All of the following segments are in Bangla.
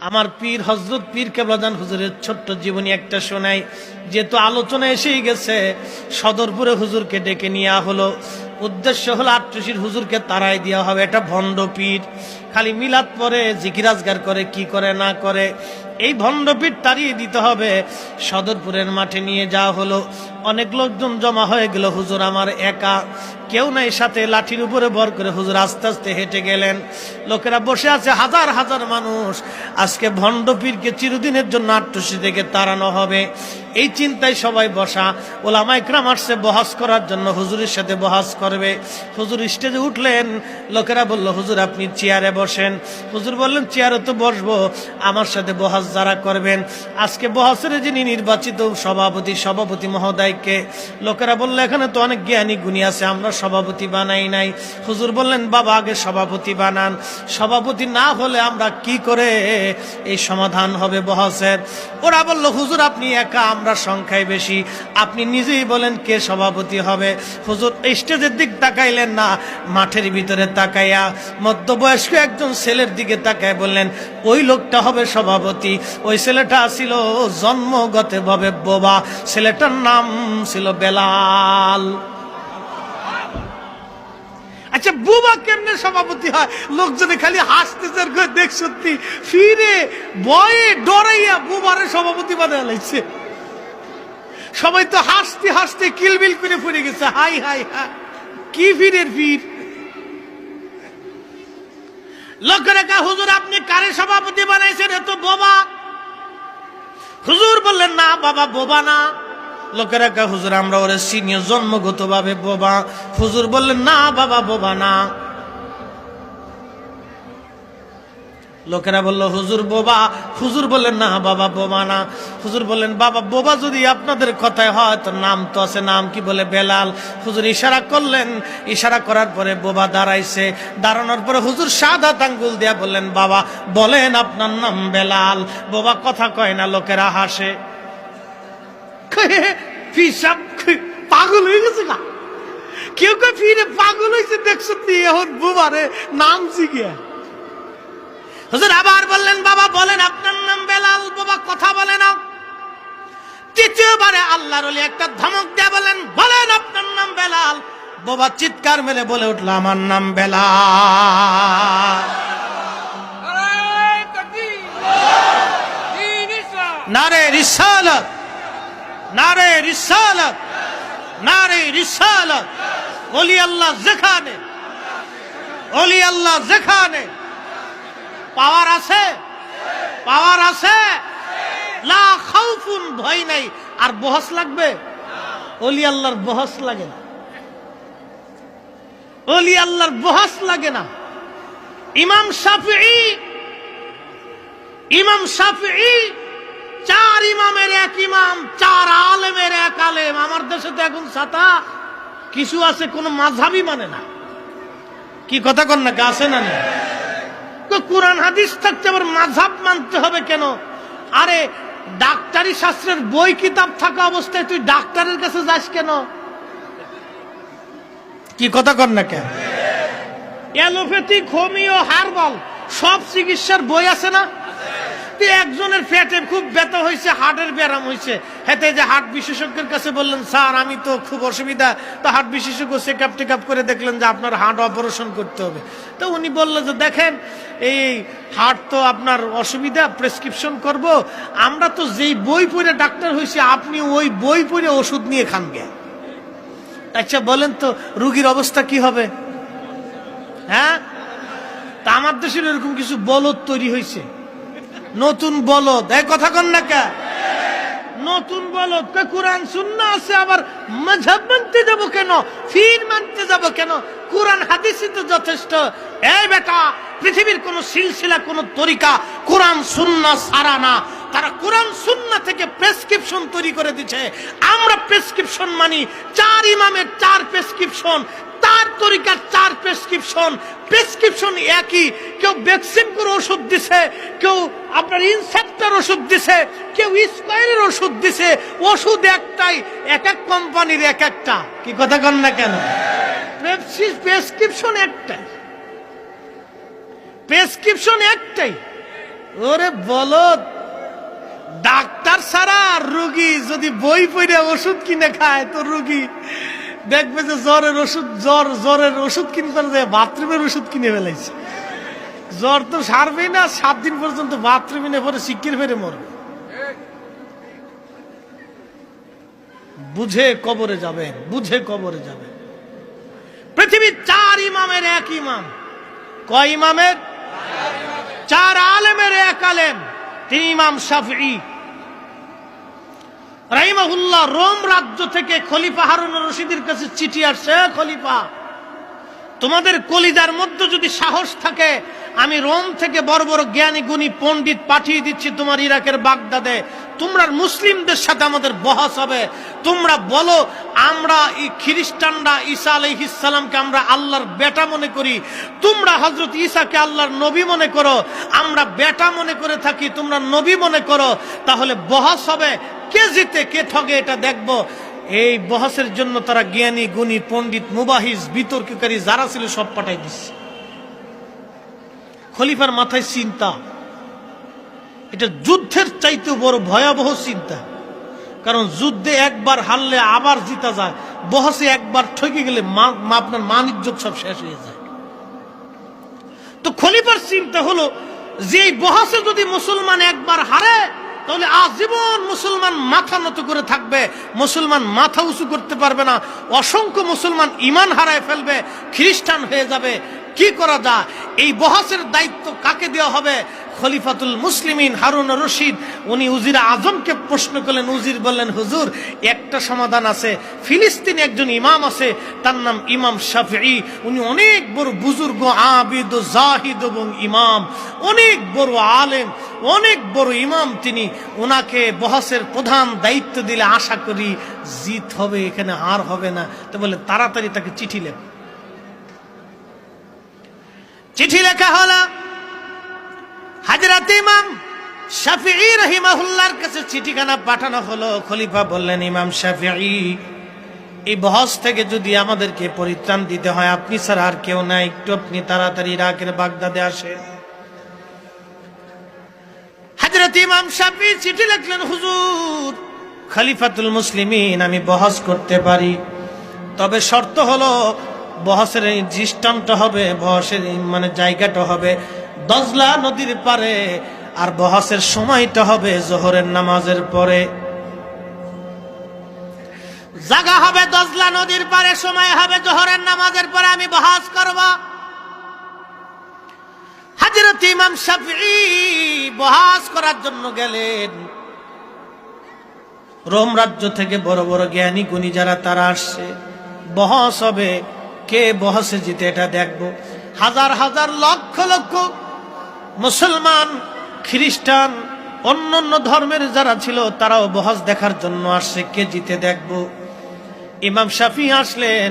আমার পীর হযরত পীর কেবলাজান হুজুরের ছোট্ট জীবনী একটা শোনাই। যেহেতু আলোচনা এসেই গেছে, সদরপুরে হুজুরকে ডেকে নেওয়া হলো। উদ্দেশ্য হলো আট্টুসির হুজুরকে তাড়াই দেওয়া হবে। এটা ভণ্ড পীর, খালি মিলাদ পরে জিকির আজগার করে, কি করে না করে। এই ভণ্ড পীর তাড়িয়ে দিতে হবে। সদরপুরের মাঠে নিয়ে যাওয়া হলো। অনেক লোকজন জমা হয়ে গেল। হুজুর আমার একা, কেউ নাই সাথে। লাঠির উপরে ভর করে হুজুর আস্তে আস্তে হেঁটে গেলেন। লোকেরা বসে আছে, হাজার হাজার মানুষ। আজকে ভণ্ড পীরকে চিরদিনের জন্য আট্টুসি থেকে তাড়ানো হবে, এই চিন্তায় সবাই বসা। ওলামায়ে কেরাম আসছে বহাস করার জন্য, হুজুরের সাথে বহাস করবে। হুজুর স্টেজে উঠলেন। লোকেরা বলল, হুজুর আপনি চেয়ারে বসেন। হুজুর বললেন, চেয়ারে তো বসবো, আমার সাথে বহাস যারা করবেন। আজকে বহাসের যিনি নির্বাচিত সভাপতি মহোদয়কে। লোকেরা বলল, এখানে তো অনেক জ্ঞানী গুণী আছে, আমরা সভাপতি বানাই নাই। হুজুর বললেন, বাবা আগে সভাপতি বানান। সভাপতি না হলে আমরা কি করে এই সমাধান হবে বহাসের? ওরা বলল, হুজুর আপনি একা, আমরা সংখ্যায় বেশি, আপনি নিজেই বলেন কে সভাপতি হবে। হুজুর স্টেজের দিক তাকাইলেন না, মাঠের ভিতরে তাকাইয়া মধ্যবয়স্ক একজন ছেলের দিকে তাকায় বললেন, ওই লোকটা হবে সভাপতি। ওই ছেলেটা ছিল জন্মগতভাবে বোবা, ছেলেটার নাম ছিল বেলাল। আচ্ছা, বুবা কেমনে সভাপতি হয়? লোকজনে খালি হাসতেছে, দেখ সত্যি ফিরে ভয়ে ডরাইয়া বুবারে সভাপতি বানায় লাগছে। সবাই তো হাসতে হাসতে কিলবিল করে পড়ে গেছে। হাই হাই হাই, কি ফিরের ফির। লোকেরা কা, হুজুর আপনি কারে সভাপতি বানাইছেন? এত বোবা। হুজুর বললেন, না বাবা বোবা না। লোকেরা কা, হুজুর আমরা ওরে সিনিয়র, জন্মগত ভাবে বোবা। হুজুর বললেন, না বাবা বোবা না। লোকেরা বলল, হুজুর বোবা। হুজুর বললেন, না বাবা বোবা না। হুজুর বললেন, বাবা বোবা যদি আপনাদের কথায় হয় তো নাম তো আছে, নাম কি? বলে বেলাল। হুজুর ইশারা করলেন, ইশারা করার পরে বোবা দাঁড়াইছে। দাঁড়ানোর পরে হুজুর শাহাদাত আঙ্গুল দিয়া বললেন, বাবা বলেন আপনার নাম বেলাল। বোবা কথা কয় না। লোকেরা হাসে। পাগল হয়ে গেছে না? কেউ কেউ ফিরে পাগল হয়েছে, দেখছো এখন বোবারে নাম শিখিয়া। হুজুর আবার বললেন, বাবা বলেন আপনার নাম বেলাল। বাবা কথা বলে না। তৃতীয়বারে আল্লাহর ওলি একটা ধমক দিয়ে বলেন, বলেন আপনার নাম বেলাল। বাবা চিৎকার মেরে বলে উঠল, আমার নাম বেলাল। নারে রিসালাত, নারে রিসালাত, নারে রিসালাত। ওলি আল্লাহ যেখানে, ওলি আল্লাহ যেখানে পাওয়ার আছে, পাওয়ার আছে, লা খাউফুন, ভয় নাই। আর বহস লাগবে? ওলি আল্লাহর বহস লাগে না, ওলি আল্লাহর বহস লাগে না। ইমাম শাফিঈ, ইমাম শাফিঈ চার ইমামের এক ইমাম, চার আলেমের এক আলেম। আমার দেশে তো এখন ছাতা কিছু আছে, কোন মাযহাবই মানে না। কি কথা কন না? আছে না? কোরআন হাদিস থাকতে আবার মাযহাব মানতে হবে কেন? আরে ডাক্তারি শাস্ত্রের বই কিতাব থাকা অবস্থায় তুই ডাক্তারের কাছে যাস কেন? কি কথা কর না কেন? অ্যালোপ্যাথিক, হোমিও, হার্বাল সব চিকিৎসার বই আছে না? একজনের পেটে খুব ব্যথা হয়েছে, হার্টের ব্যারাম হয়েছে, হেতে যে হার্ট বিশেষজ্ঞের কাছে বললেন, স্যার আমি তো খুব অসুবিধা। তো হার্ট বিশেষজ্ঞ চেকআপ টেকআপ করে দেখলেন যে আপনার হার্ট অপারেশন করতে হবে। তো উনি বললেন যে দেখেন, এই হার্ট তো আপনার অসুবিধা, প্রেসক্রিপশন করব। আমরা তো যেই বই পড়ে ডাক্তার হয়েছি, আপনি ওই বই পড়ে ওষুধ নিয়ে খান গে। আচ্ছা বলেন তো রুগীর অবস্থা কি হবে? হ্যাঁ, তা আমার দেশের এরকম কিছু বলদ তৈরি হয়েছে, নতুন বলদ। এই কথা কন না কে? নতুন বলদ। কোরআন সুন্নাহ আছে, আবার মাযহাব মানতে যাব কেন? ফির মানতে যাব কেন? কোরআন হাদিসই তো যথেষ্ট। এই বেটা, পৃথিবীর কোন সিলসিলা, কোন তরিকা কোরআন সুন্নাহ ছাড়া না। তারা কোরআন সুন্নাহ থেকে প্রেসক্রিপশন তৈরি করে দিচ্ছে। আমরা প্রেসক্রিপশন মানি, চার ইমামের চার প্রেসক্রিপশন, তার তরিকার চার প্রেসক্রিপশন। প্রেসক্রিপশন একই। কেউ বেক্সিমকোর ওষুধ দিছে, কেউ আপনার ইনসেপ্টার ওষুধ দিছে, কেউ স্কয়ারের ওষুধ দিছে। ওষুধ একটাই, এক এক কোম্পানির এক একটা। কি কথা কন না কেন? প্রেসক্রিপশন একটাই, প্রেসক্রিপশন একটাই। ওরে বলদ, ডাক্তার ছাড়া রোগী যদি বই পড়ে ওষুধ কিনে খায় তো রোগী দেখবে যে জ্বরের ওষুধ কিনতে যায় বাথরুমের ওষুধ কিনে ফেলাইছে। জ্বর তো সারবে না, 7 দিন পর্যন্ত বাথরুমে নিয়ে পরে শিক্ষির ফেরে মরবে। বুঝে কবরে যাবেন, বুঝে কবরে যাবেন। পৃথিবীর 4 ইমামের এক ইমাম। কয় ইমামের? 4 আলেমের এক আলেম, তিনি ইমাম শাফিঈ রাহিমাহুল্লাহ। রোম রাজ্য থেকে খলিফা হারুন রশিদের কাছে চিঠি আসছে, খলিফা তোমাদের কলিজার মধ্যে যদি সাহস থাকে, আমি রোম থেকে বড় বড় জ্ঞানী গুণী পণ্ডিত পাঠিয়ে দিচ্ছি তোমার ইরাকের বাগদাদে। তোমরা মুসলিমদের সাথে আমাদের বহস হবে। তোমরা বলো আমরা খ্রিস্টানরা ঈসা আলাইহিস সালামকে আমরা আল্লাহর বেটা মনে করি, তোমরা হযরত ঈসাকে আল্লাহর নবী মনে করো। আমরা বেটা মনে করে থাকি, তোমরা নবী মনে করো। তাহলে বহস হবে, কে জিতে কে ঠগে এটা দেখবো। এই বহসের জন্য তারা জ্ঞানী গুণী পণ্ডিত মুবাহিস বিতর্ককারী যারা ছিল সব পাঠাই দিচ্ছে। খলিফার মাথায় চিন্তা, এটা যুদ্ধের চাইতে বড় ভয়াবহ চিন্তা। কারণ যুদ্ধে একবার হারলে আবার জিতা যায়, বহসে একবার ঠকে গেলে আপনার মান ইজ্জত সব শেষ হয়ে যায়। তো খলিফার চিন্তা হলো যে এই বহসে যদি মুসলমান একবার হারে তাহলে আজীবন মুসলমান মাথা নত করে থাকবে, মুসলমান মাথা উঁচু করতে পারবে না, অসংখ্য মুসলমান ঈমান হারায় ফেলবে, খ্রিস্টান হয়ে যাবে। কি করা যায়? এই বহসের দায়িত্ব কাকে দেওয়া হবে? খলিফাতুল মুসলিমিন হারুন রশিদ উনি উজির আজমকে প্রশ্ন করলেন। উজির বললেন, হুজুর একটা সমাধান আছে। ফিলিস্তিনে একজন ইমাম আছে, তার নাম ইমাম শাফিঈ। উনি অনেক বড় বুজুর্গ, আবিদ, জাহিদ এবং ইমাম, অনেক বড় আলেম, অনেক বড় ইমাম তিনি। ওনাকে বহসের প্রধান দায়িত্ব দিলে আশা করি জিত হবে, এখানে হার হবে না। তো বলে তাড়াতাড়ি তাকে চিঠি লেখ। চিঠি লেখা হলো, হযরত ইমাম শাফিঈ রাহিমাহুল্লাহর কাছে চিঠিখানা পাঠানো হলো। খলিফা বললেন, ইমাম শাফিঈ, এই বহস থেকে যদি আমাদেরকে পরিত্রাণ দিতে হয়, আপনি ছাড়া আর কেউ নাই, একটু আপনি তাড়াতাড়ি ইরাকের বাগদাদে আসেন। হযরত ইমাম শাফিঈ চিঠি লিখলেন, হুজুর খলিফাতুল মুসলিমিন, আমি বহস করতে পারি, তবে শর্ত হলো বহসের দৃষ্টান্ত হবে, বহসের মানে জায়গাটা হবে দজলা নদীর পারে, আর বহসের সময়টা হবে জোহরের নামাজের পরে। জায়গা হবে দজলা নদীর পারে, সময় হবে জোহরের নামাজের পরে, আমি বহস করব। হযরত ইমাম শাফিঈ বহস করার জন্য গেলেন। রোম রাজ্য থেকে বড় বড় জ্ঞানী গুণী যারা তারা আসছে, বহস হবে, কে বহসে জিতে এটা দেখবো। হাজার হাজার লক্ষ লক্ষ মুসলমান, খ্রিস্টান, অন্যান্য ধর্মের যারা ছিল তারাও বহস দেখার জন্য আসছে, কে জিতে দেখবো। ইমাম শাফিঈ আসলেন,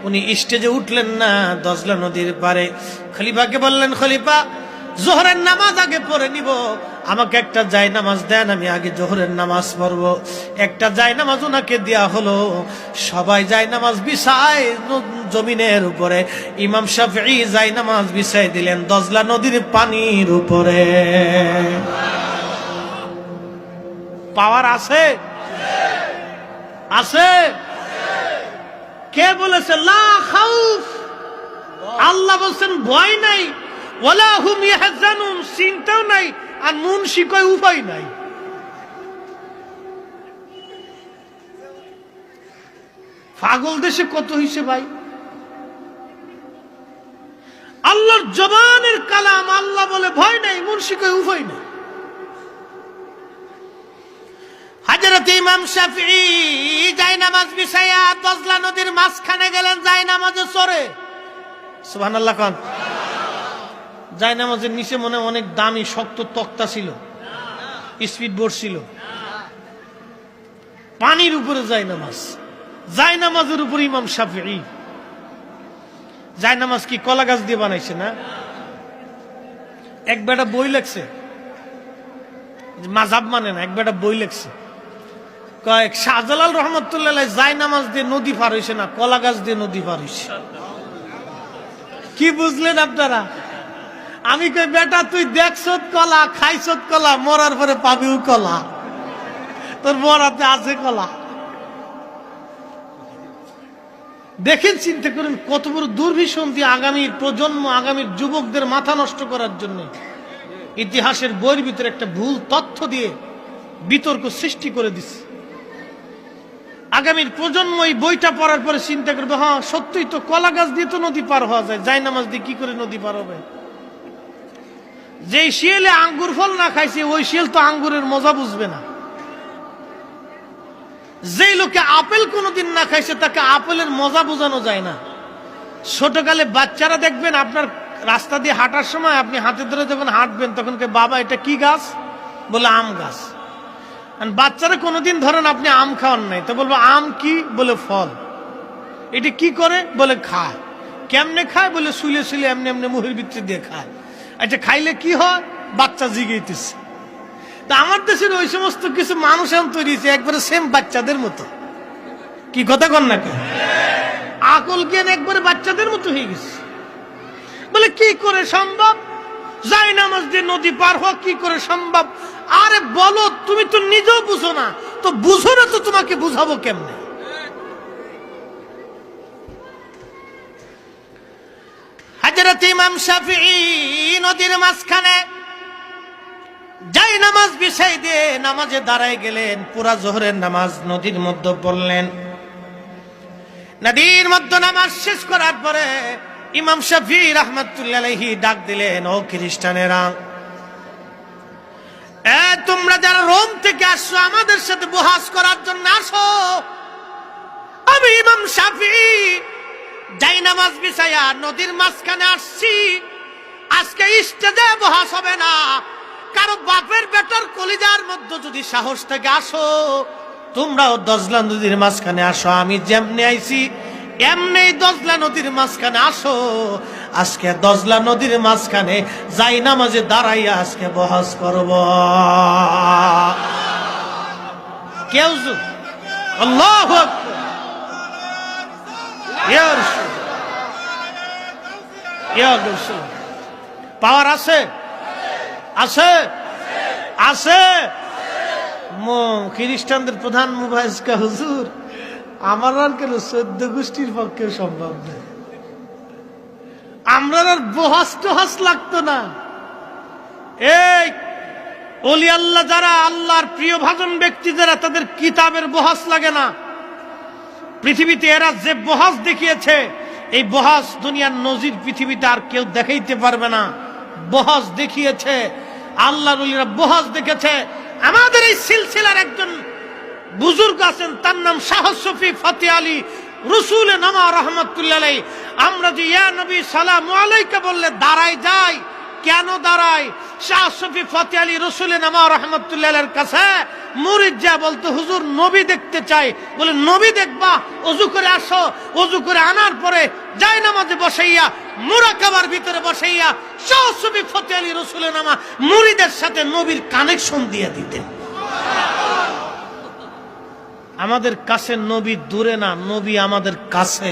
উনি স্টেজে উঠলেন না, দজলা নদীর পারে। খলিফাকে বললেন, খলিফা জোহরের নামাজ আগে পড়ে নিব, আমাকে একটা জায়নামাজ দেন, আমি আগে জোহরের নামাজ পড়ব। একটা জায়নামাজ ওনাকে দেয়া হলো। সবাই জায়নামাজ বিছায় জমিনের উপরে, ইমাম শাফিঈ জায়নামাজ বিছাই দিলেন দজলা নদীর পানির উপরে। পাওয়ার আছে? আছে? কে বলেছে লা খাউফ? আল্লাহ বলছেন ভয় নাই, ওয়ালা হুম ইয়াহজানুন, চিন্তাও নাই, আর মুনশি কয় উপায় নাই। পাগল দেশে কত হইছে ভাই। আল্লাহর জবানের কালাম, আল্লাহ বলে ভয় নাই, মুনশি কয় উপায় নাই। হযরত ইমাম শাফিঈ জায়নামাজ বিছাইয়া দজলা নদীর মাঝখানে গেলেন, জায়নামাজে চড়ে। সুবহানাল্লাহ খান। জায়নামাজের নিচে মনে অনেক দামি শক্ত তক্তা ছিল, স্পিড বোর্ড ছিল, পানির উপরে জায়নামাজ, জায়নামাজের উপরে ইমাম শাফিঈ। জায়নামাজ কি কলা গাছ দিয়ে বানাইছে না? এক বেটা বই লেখছে, মাযহাব মানে না, এক বেটা বই লেখছে, কয়েক শাহজালাল রহমতুল্লাহ জায়নামাজ দিয়ে নদী পার হইছে না, কলা গাছ দিয়ে নদী পার হইছে। কি বুঝলেন আপনারা? আমি কই বেটা তুই দেখছত কলা, খাইছত কলা, মরার পরে পাবিও কলা, তোর মরাতে আছে কলা। দেখেন, চিন্তা করেন কত বড় দুর্বিসন্ধি আগামীর প্রজন্ম, আগামীর যুবকদের মাথা নষ্ট করার জন্য ইতিহাসের বইয়ের ভিতরে একটা ভুল তথ্য দিয়ে বিতর্ক সৃষ্টি করে দিচ্ছে। আগামীর প্রজন্ম এই বইটা পড়ার পরে চিন্তা করবে, হ্যাঁ সত্যিই তো, কলা গাছ দিয়ে তো নদী পার হওয়া যায়, জায় নামাজ দিয়ে কি করে নদী পার হবে? যেই শিয়ালে আঙ্গুর ফল না খাইছে ওই শিয়াল তো আঙ্গুরের মজা বুঝবে না। যেই লোকে আপেল কোনোদিন না খাইছে তাকে আপেলের মজা বোঝানো যায় না। ছোটকালে বাচ্চারা দেখবেন আপনার রাস্তা দিয়ে হাঁটার সময় আপনি হাতে ধরে যখন হাঁটবেন তখন কে বাবা এটা কি গাছ? বলে আম গাছ। বাচ্চারা কোনোদিন ধরেন আপনি আম খাওয়ান নাই, তো বলবো আম কি? বলে ফল। এটি কি করে? বলে খায়। কেমনে খায়? বলে শুলে শুলে এমনি এমনি মুখের ভিতরে দিয়ে খায়। এটা খাইলে কি হয়? বাচ্চা জিগেইতেছে। তা আমার দেশের ওই সমস্ত কিছু মানুষ এখন তৈরি হয়েছে একবারে সেম বাচ্চাদের মতো। কি কথা কন না কেন? আকল জ্ঞান একবারে বাচ্চাদের মতো হয়ে গেছে। বলে কি করে সম্ভব? যাই নামাজ দিয়ে নদী পার হওয়া কি করে সম্ভব? আরে বলো, তুমি তো নিজেও বুঝো না, তো বুঝো না তো তোমাকে বুঝাবো কেমনে? হযরত ইমাম শাফিঈ নদীর মাঝখানে যাই নামাজ বিছাই দিয়ে নামাজে দাঁড়ায় গেলেন। পুরা জোহরের নামাজ নদীর মধ্যে পড়লেন। নদীর মধ্যে নামাজ শেষ করার পরে ইমাম শাফিঈ রাহমাতুল্লাহি আলাইহি ডাক দিলেন, ও খ্রিস্টানেরা, তোমরা যারা রোম থেকে আসছো আমাদের সাথে বহাস করার জন্য আসো। আমি ইমাম শাফিঈ যাই নামাজ বিছাইয়া নদীর মাঝখানে আসছি। আজকে স্টেজে বহাস হবে না। কারো বাপের বেটার কলিজার মধ্যে যদি সাহস থেকে আসো, তোমরাও দজলা নদীর মাঝখানে আসো। আমি যেমনি আইছি এমনি দজলা নদীর মাঝখানে আসো। আজকে দজলা নদীর মাঝখানে যাই নামাজে দাঁড়াইয়া আজকে বহাস করব। কেউ আল্লাহু আকবার, ইয়া রাসূল, ইয়া রাসূল। পাওয়ার আছে? আছে? আছে? খ্রিস্টানদের প্রধান মুভাইজকা হুজুর, আমার আর কেন 14 গোষ্ঠীর পক্ষে সম্ভব না। আমরা আর বহাস টহাস লাগতো না। এই ওলি আল্লাহ যারা, আল্লাহর প্রিয় ভাজন ব্যক্তি যারা, তাদের কিতাবের বহাস লাগে না। পৃথিবীতে এরা যে বহাস দেখিয়েছে, এই বহাস দুনিয়ার নজির পৃথিবীতে আর কেউ দেখাইতে পারবে না। বহাস দেখিয়েছে আল্লাহর ওলিরা, বহাস দেখেছে। আমাদের এই সিলসিলার একজন বুজুর্গ আছেন, তার নাম শাহ শফি ফতে আলী রসুলে নামা রহমতুল্লাহ আলাইহি। আমরা যে ইয়া নবী সালামু আলাইকা বললে দাঁড়াই যাই, কেন দাঁড়াই? শাহ শফি ফতে আলী রসুলে নামা রহমতুল্লাহ আলাইহির কাছে মুরিদ যা বলতো, হুজুর নবী দেখতে চাই। বলে নবী দেখবা? ওযু করে আসো। ওযু করে আনার পরে যাই নামাজে বসাইয়া মুরাকাবার ভিতরে বসাইয়া শাহ শফি ফতে আলী রসুলে নামা মুরিদের সাথে নবীর কানেকশন দিয়ে দিতেন। আমাদের কাছে নবী দূরে না, নবী আমাদের কাছে।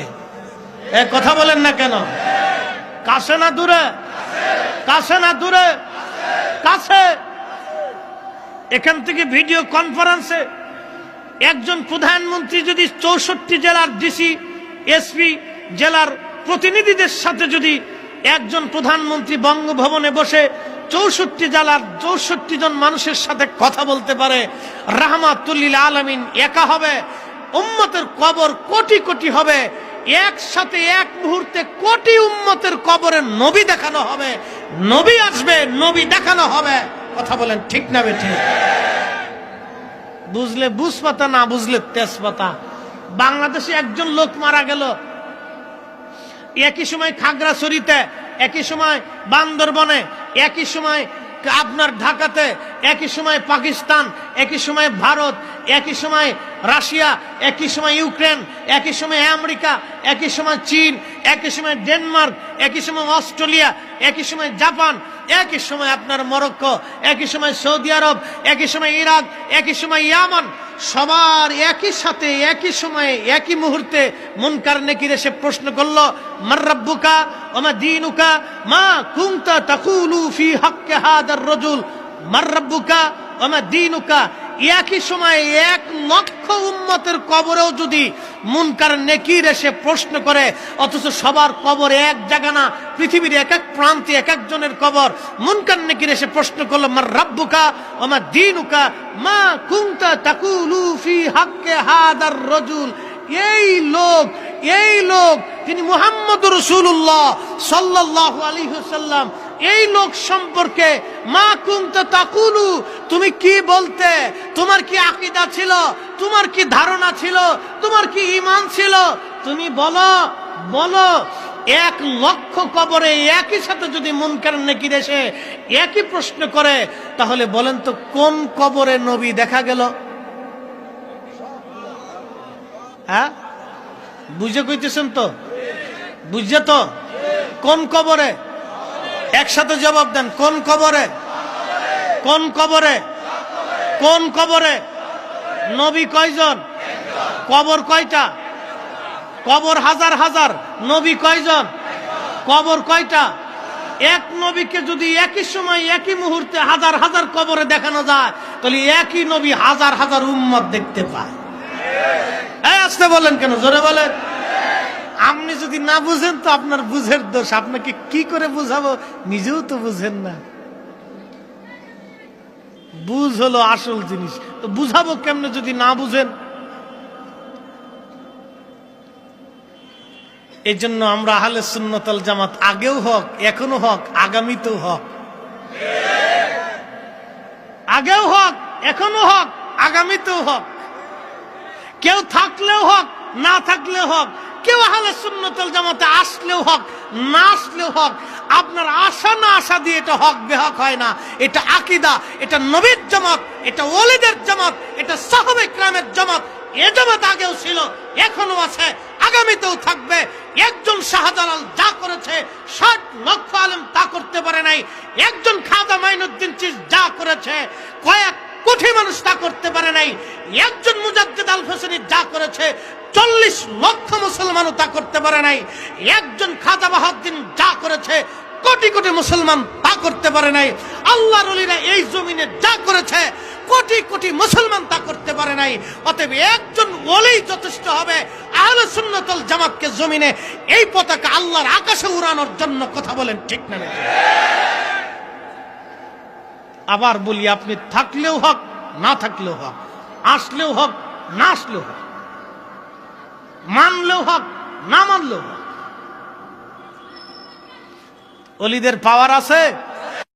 এ কথা বলেন না কেন? কাছে না দূরে? কাছে না দূরে? কাছে। এখান থেকে ভিডিও কনফারেন্সে একজন প্রধানমন্ত্রী যদি 64 জেলার ডিসি, এসপি, জেলার প্রতিনিধিদের সাথে যদি একজন প্রধানমন্ত্রী বঙ্গভবনে বসে 64 জেলার 64 জন মানুষের সাথে কথা বলতে পারে, রাহমাতুল লিল আলামিন একা হবে, উম্মতের কবর কোটি কোটি হবে। একসাথে এক মুহূর্তে কোটি উম্মতের কবরে নবী দেখানো হবে, নবী আসবে, নবী দেখানো হবে। কথা বলেন ঠিক না বেঠিক? বুঝলে বুঝপাতা, না বুঝলে তেজপাতা। বাংলাদেশে একজন লোক মারা গেল, একই সময় খাগড়াছড়িতে, একই সময় বান্দরবনে, একই সময় আপনার ঢাকাতে, একই সময় পাকিস্তান, একই সময় ভারত, একই সময় রাশিয়া, একই সময় ইউক্রেন, একই সময় আমেরিকা, একই সময় চীন, একই সময় ডেনমার্ক, একই সময় অস্ট্রেলিয়া, একই সময় জাপান, একই সময় আপনার মরক্কো, একই সময় সৌদি আরব, একই সময় ইরাক, একই সময় ইয়ামান। সবার একই সাথে একই সময়ে একই মুহূর্তে মুনকার নেকির এসে প্রশ্ন করলো, মার রাব্বুকা ওয়া মা দীনুকা মা কুনতা তাকুলু ফি হাক্কি হাদার রাজুল, মার রাব্বুকা ওয়া মা দীনুকা। একই সময়ে 1 লক্ষ উম্মতের কবরেও যদি মুনকার নেকির এসে প্রশ্ন করে, অথচ সবার কবর এক জায়গা না, পৃথিবীর এক এক প্রান্তে এক একজনের কবর, মুনকার নেকির এসে প্রশ্ন করলো, মার রাব্বুকা ওয়া মা দীনুকা মা কুনতা তাকুলু ফি হাক্কি হাদার রাজুল। এই লোক তিনি মুহাম্মদুর রাসূলুল্লাহ সাল্লাল্লাহু আলাইহি ওয়াসাল্লাম, এই লোক সম্পর্কে মা কুনতা তাকুলু, তুমি কি বলতে, তোমার কি আকীদা ছিল, তোমার কি ধারণা ছিল, তোমার কি ঈমান ছিল, তুমি বলো। 1 লক্ষ কবরে একই সাথে যদি মুনকার নেকির এসে একই প্রশ্ন করে, তাহলে বলেন তো কোন কবরে নবী দেখা গেল? হ্যাঁ, বুঝে কইতেছেন তো? বুঝছে তো? কোন কবরে? একসাথে জবাব দেন, কোন কবরে? কোন কবরে? কোন কবরে? নবী কয়জন? কবর কয়টা? কবর হাজার হাজার, নবী কয়জন? কবর কয়টা? এক নবীকে যদি একই সময় একই মুহূর্তে হাজার হাজার কবরে দেখানো যায়, তাহলে একই নবী হাজার হাজার উম্মত দেখতে পায়। আসতে বলেন কেন? জোরে বলেন। আপনি যদি না বুঝেন তো আপনার বুঝের দোষ, আপনাকে কি করে বুঝাবো নিজেও তো বুঝেন না। বুঝ হলো আসল জিনিস, তো বুঝাবো কেমনে যদি না বুঝেন? এই জন্য আমরা আহলে সুন্নাত ওয়াল জামাত আগেও হক, এখনো হক, আগামীতেও হক। আগেও হক, এখনো হক, আগামীতেও হক। কেউ থাকলেও হক, না থাকলেও হক। কেউ আহলে সুন্নাত ওয়াল জামাতে আসলেও হক, না আসলেও হক। আপনার আশা না আশা দিয়ে এটা হক বেহক হয় না। এটা আকীদা, এটা নবীর জামাত, এটা ওলিদের জামাত, এটা সাহাবায়ে কেরামের জামাত। এ জামাত আগেও ছিল, এখনো আছে, আগামীতেও থাকবে। একজন শাহজালাল যা করেছে 60 লক্ষ আলেম তা করতে পারে নাই। একজন খাজা মাইনুদ্দিন চিশতি যা করেছে কয়েক কোটি মানুষ তা করতে পারে নাই। একজন মুজাদ্দিদ আল হোসেনী যা করেছে 40 লক্ষ মুসলমানও তা করতে পারে নাই। একজন খাজা বাহাউদ্দিন যা করেছে কোটি কোটি মুসলমান তা করতে পারে নাই। আল্লাহর ওলিরা এই জমিনে যা করেছে কোটি কোটি মুসলমান তা করতে পারে নাই। অতএব একজন ওলি যথেষ্ট হবে আহলে সুন্নাত ওয়াল জামাতকে জমিনে এই পতাকা আল্লাহর আকাশে উড়ানোর জন্য। কথা বলেন ঠিক না? আবার বলি, আপনি থাকলেও হক, না থাকলেও হক, আসলেও হক, না আসলেও হক, মানলেও হক, না মানলেও হক। ওলিদের পাওয়ার আছে।